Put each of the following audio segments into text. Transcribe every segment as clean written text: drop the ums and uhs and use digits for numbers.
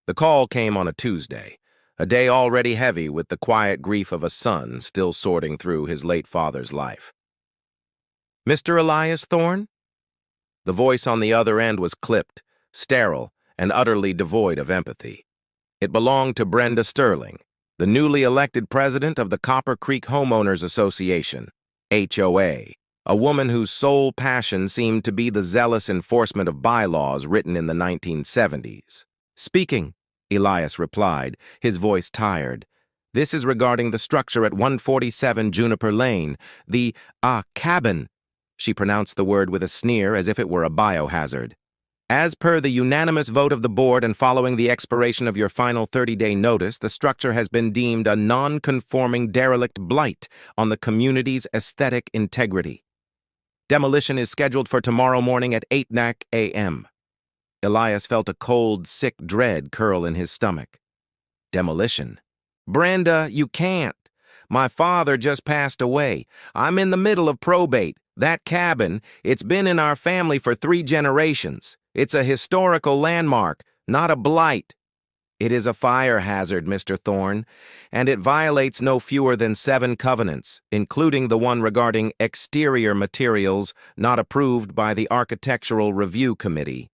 The call came on a Tuesday, a day already heavy with the quiet grief of a son still sorting through his late father's life. "Mr. Elias Thorne?" The voice on the other end was clipped, sterile, and utterly devoid of empathy. It belonged to Brenda Sterling, the newly elected president of the Copper Creek Homeowners Association, HOA, a woman whose sole passion seemed to be the zealous enforcement of bylaws written in the 1970s. "Speaking," Elias replied, his voice tired. "This is regarding the structure at 147 Juniper Lane, the, cabin." She pronounced the word with a sneer as if it were a biohazard. "As per the unanimous vote of the board and following the expiration of your final 30-day notice, the structure has been deemed a non-conforming derelict blight on the community's aesthetic integrity. Demolition is scheduled for tomorrow morning at 8 a.m. Elias felt a cold, sick dread curl in his stomach. Demolition? "Brenda, you can't. My father just passed away. I'm in the middle of probate. That cabin, it's been in our family for 3 generations. It's a historical landmark, not a blight. It is a fire hazard, Mr. Thorne, and it violates no fewer than 7 covenants, including the one regarding exterior materials not approved by the Architectural Review Committee.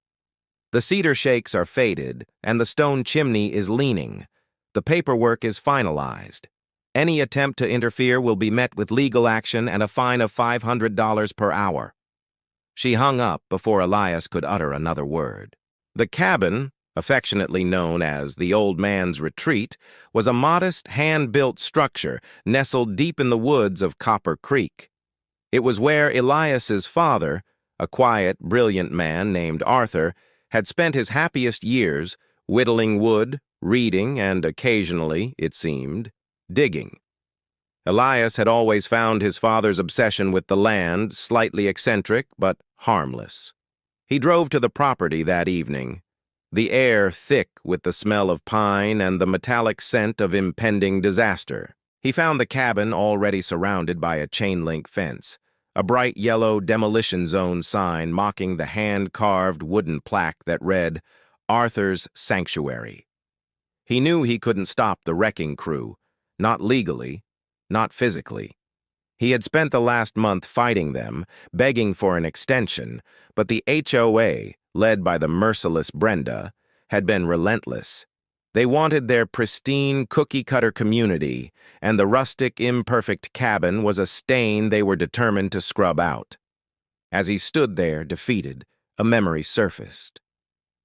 The cedar shakes are faded, and the stone chimney is leaning. The paperwork is finalized. Any attempt to interfere will be met with legal action and a fine of $500 per hour." She hung up before Elias could utter another word. The cabin, affectionately known as the Old Man's Retreat, was a modest, hand-built structure nestled deep in the woods of Copper Creek. It was where Elias's father, a quiet, brilliant man named Arthur, had spent his happiest years whittling wood, reading, and occasionally, it seemed, digging. Elias had always found his father's obsession with the land slightly eccentric but harmless. He drove to the property that evening, the air thick with the smell of pine and the metallic scent of impending disaster. He found the cabin already surrounded by a chain-link fence, a bright yellow demolition zone sign mocking the hand-carved wooden plaque that read, "Arthur's Sanctuary." He knew he couldn't stop the wrecking crew, not legally, not physically. He had spent the last month fighting them, begging for an extension, but the HOA, led by the merciless Brenda, had been relentless. They wanted their pristine cookie-cutter community, and the rustic, imperfect cabin was a stain they were determined to scrub out. As he stood there, defeated, a memory surfaced.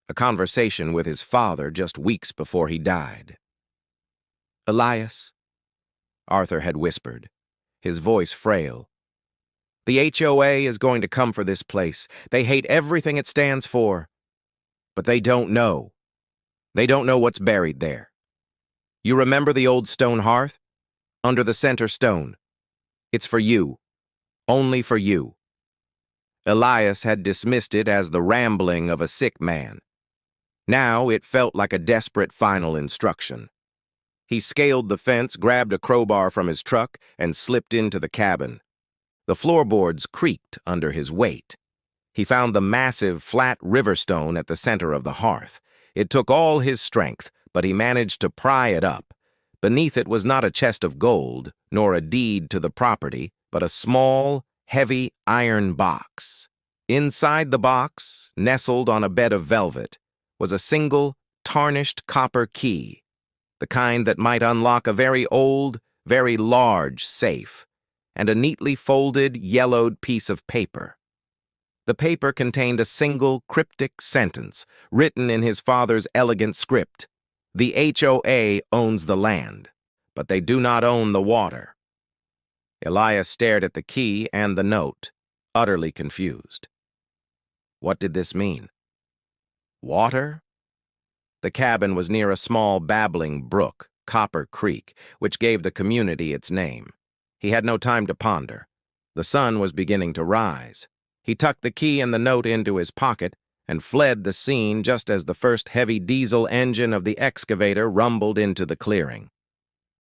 A conversation with his father just weeks before he died. "Elias," Arthur had whispered, his voice frail. "The HOA is going to come for this place. They hate everything it stands for. But they don't know. They don't know what's buried there. You remember the old stone hearth? Under the center stone. It's for you. Only for you." Elias had dismissed it as the rambling of a sick man. Now it felt like a desperate final instruction. He scaled the fence, grabbed a crowbar from his truck, and slipped into the cabin. The floorboards creaked under his weight. He found the massive, flat river stone at the center of the hearth. It took all his strength, but he managed to pry it up. Beneath it was not a chest of gold, nor a deed to the property, but a small, heavy iron box. Inside the box, nestled on a bed of velvet, was a single, tarnished copper key, the kind that might unlock a very old, very large safe, and a neatly folded, yellowed piece of paper. The paper contained a single, cryptic sentence, written in his father's elegant script. "The HOA owns the land, but they do not own the water." Elias stared at the key and the note, utterly confused. What did this mean? Water? The cabin was near a small, babbling brook, Copper Creek, which gave the community its name. He had no time to ponder. The sun was beginning to rise. He tucked the key and the note into his pocket and fled the scene just as the first heavy diesel engine of the excavator rumbled into the clearing.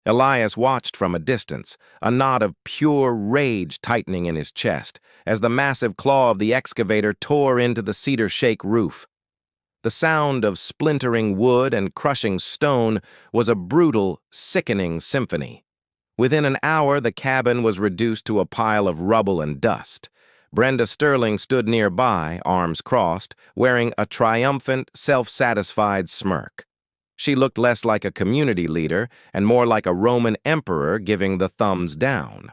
Elias watched from a distance, a knot of pure rage tightening in his chest, as the massive claw of the excavator tore into the cedar shake roof. The sound of splintering wood and crushing stone was a brutal, sickening symphony. Within an hour, the cabin was reduced to a pile of rubble and dust. Brenda Sterling stood nearby, arms crossed, wearing a triumphant, self-satisfied smirk. She looked less like a community leader and more like a Roman emperor giving the thumbs down.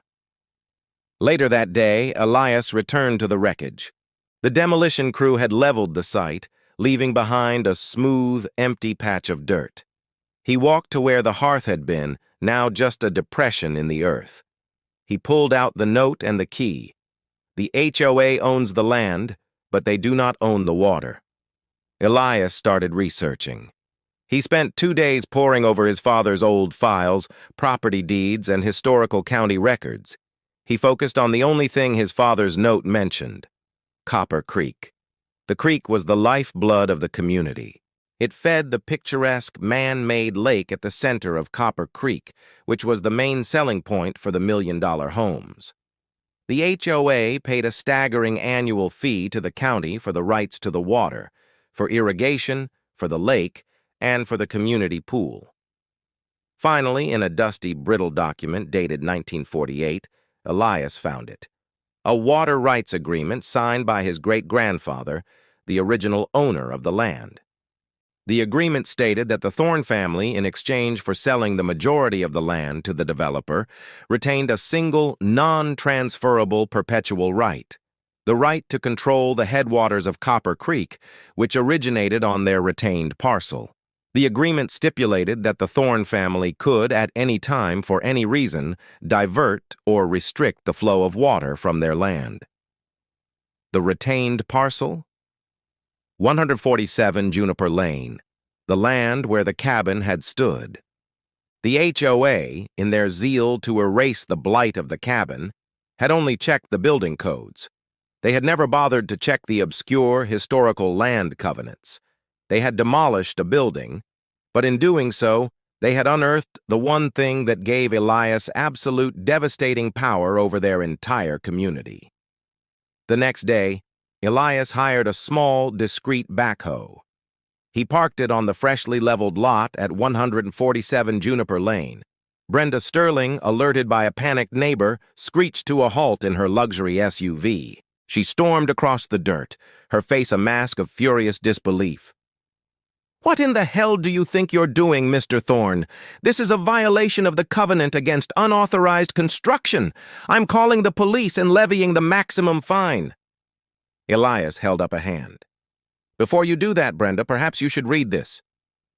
Later that day, Elias returned to the wreckage. The demolition crew had leveled the site, leaving behind a smooth, empty patch of dirt. He walked to where the hearth had been, now just a depression in the earth. He pulled out the note and the key. The HOA owns the land, but they do not own the water. Elias started researching. He spent 2 days poring over his father's old files, property deeds, and historical county records. He focused on the only thing his father's note mentioned: Copper Creek. The creek was the lifeblood of the community. It fed the picturesque, man-made lake at the center of Copper Creek, which was the main selling point for the million-dollar homes. The HOA paid a staggering annual fee to the county for the rights to the water, for irrigation, for the lake, and for the community pool. Finally, in a dusty, brittle document dated 1948, Elias found it. A water rights agreement signed by his great-grandfather, the original owner of the land. The agreement stated that the Thorne family, in exchange for selling the majority of the land to the developer, retained a single, non-transferable perpetual right: the right to control the headwaters of Copper Creek, which originated on their retained parcel. The agreement stipulated that the Thorne family could, at any time, for any reason, divert or restrict the flow of water from their land. The retained parcel? 147 Juniper Lane, the land where the cabin had stood. The HOA, in their zeal to erase the blight of the cabin, had only checked the building codes. They had never bothered to check the obscure historical land covenants. They had demolished a building, but in doing so, they had unearthed the one thing that gave Elias absolute devastating power over their entire community. The next day, Elias hired a small, discreet backhoe. He parked it on the freshly leveled lot at 147 Juniper Lane. Brenda Sterling, alerted by a panicked neighbor, screeched to a halt in her luxury SUV. She stormed across the dirt, her face a mask of furious disbelief. "What in the hell do you think you're doing, Mr. Thorne? This is a violation of the covenant against unauthorized construction. I'm calling the police and levying the maximum fine." Elias held up a hand. "Before you do that, Brenda, perhaps you should read this."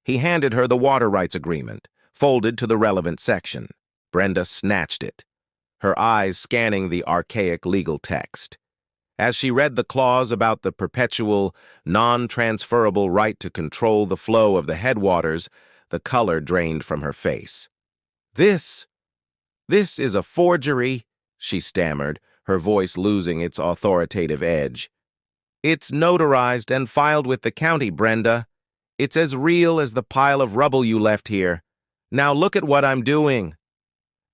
He handed her the water rights agreement, folded to the relevant section. Brenda snatched it, her eyes scanning the archaic legal text. As she read the clause about the perpetual, non-transferable right to control the flow of the headwaters, the color drained from her face. This is a forgery," she stammered, her voice losing its authoritative edge. "It's notarized and filed with the county, Brenda. It's as real as the pile of rubble you left here. Now look at what I'm doing."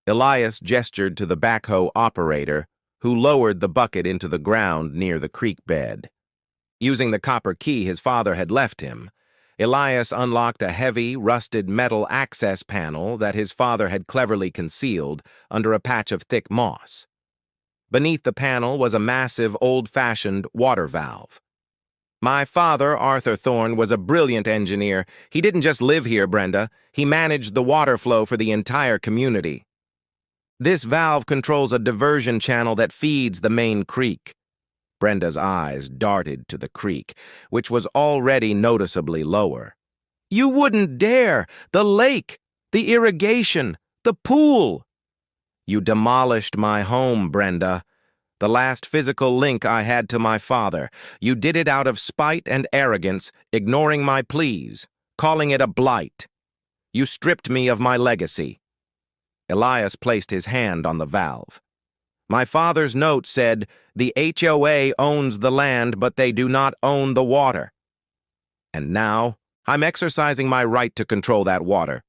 Elias gestured to the backhoe operator, who lowered the bucket into the ground near the creek bed. Using the copper key his father had left him, Elias unlocked a heavy, rusted metal access panel that his father had cleverly concealed under a patch of thick moss. Beneath the panel was a massive, old-fashioned water valve. "My father, Arthur Thorne, was a brilliant engineer. He didn't just live here, Brenda. He managed the water flow for the entire community. This valve controls a diversion channel that feeds the main creek." Brenda's eyes darted to the creek, which was already noticeably lower. "You wouldn't dare! The lake! The irrigation! The pool!" "You demolished my home, Brenda. The last physical link I had to my father. You did it out of spite and arrogance, ignoring my pleas, calling it a blight. You stripped me of my legacy." Elias placed his hand on the valve. "My father's note said, 'The HOA owns the land, but they do not own the water.' And now, I'm exercising my right to control that water."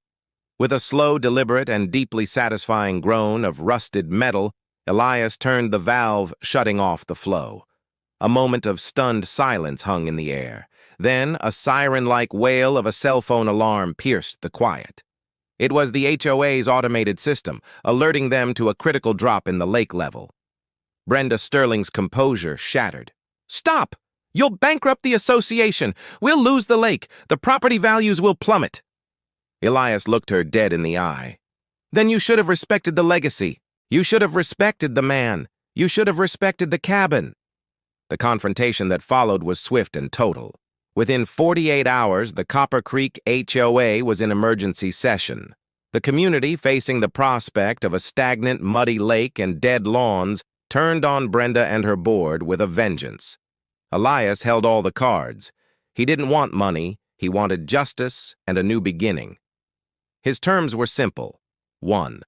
With a slow, deliberate, and deeply satisfying groan of rusted metal, Elias turned the valve, shutting off the flow. A moment of stunned silence hung in the air. Then a siren-like wail of a cell phone alarm pierced the quiet. It was the HOA's automated system, alerting them to a critical drop in the lake level. Brenda Sterling's composure shattered. "Stop! You'll bankrupt the association. We'll lose the lake. The property values will plummet." Elias looked her dead in the eye. "Then you should have respected the legacy. You should have respected the man. You should have respected the cabin." The confrontation that followed was swift and total. Within 48 hours, the Copper Creek HOA was in emergency session. The community, facing the prospect of a stagnant, muddy lake and dead lawns, turned on Brenda and her board with a vengeance. Elias held all the cards. He didn't want money, he wanted justice and a new beginning. His terms were simple. 1.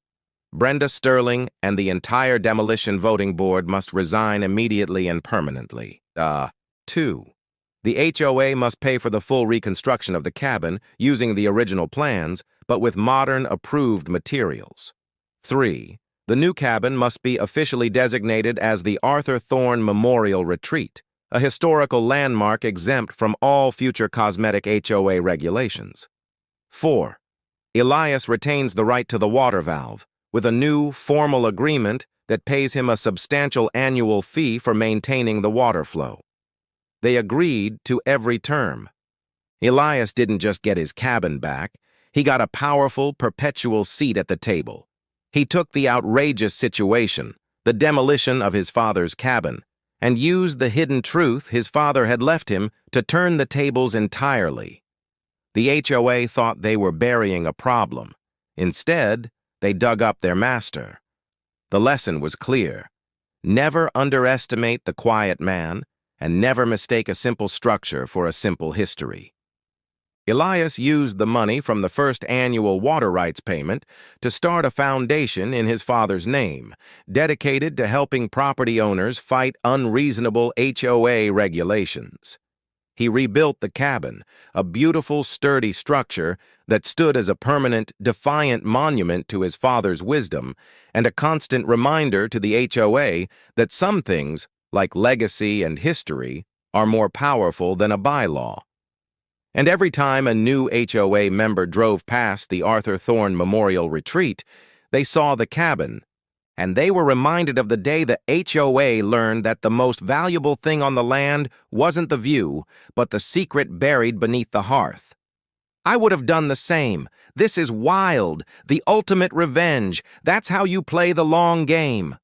Brenda Sterling and the entire demolition voting board must resign immediately and permanently. 2. The HOA must pay for the full reconstruction of the cabin using the original plans, but with modern, approved materials. 3. The new cabin must be officially designated as the Arthur Thorne Memorial Retreat, a historical landmark exempt from all future cosmetic HOA regulations. 4. Elias retains the right to the water valve, with a new, formal agreement that pays him a substantial annual fee for maintaining the water flow. They agreed to every term. Elias didn't just get his cabin back, he got a powerful, perpetual seat at the table. He took the outrageous situation, the demolition of his father's cabin, and used the hidden truth his father had left him to turn the tables entirely. The HOA thought they were burying a problem. Instead, they dug up their master. The lesson was clear. Never underestimate the quiet man, and never mistake a simple structure for a simple history. Elias used the money from the first annual water rights payment to start a foundation in his father's name, dedicated to helping property owners fight unreasonable HOA regulations. He rebuilt the cabin, a beautiful, sturdy structure that stood as a permanent, defiant monument to his father's wisdom and a constant reminder to the HOA that some things, like legacy and history, are more powerful than a bylaw. And every time a new HOA member drove past the Arthur Thorne Memorial Retreat, they saw the cabin, and they were reminded of the day the HOA learned that the most valuable thing on the land wasn't the view, but the secret buried beneath the hearth. I would have done the same. This is wild, the ultimate revenge. That's how you play the long game.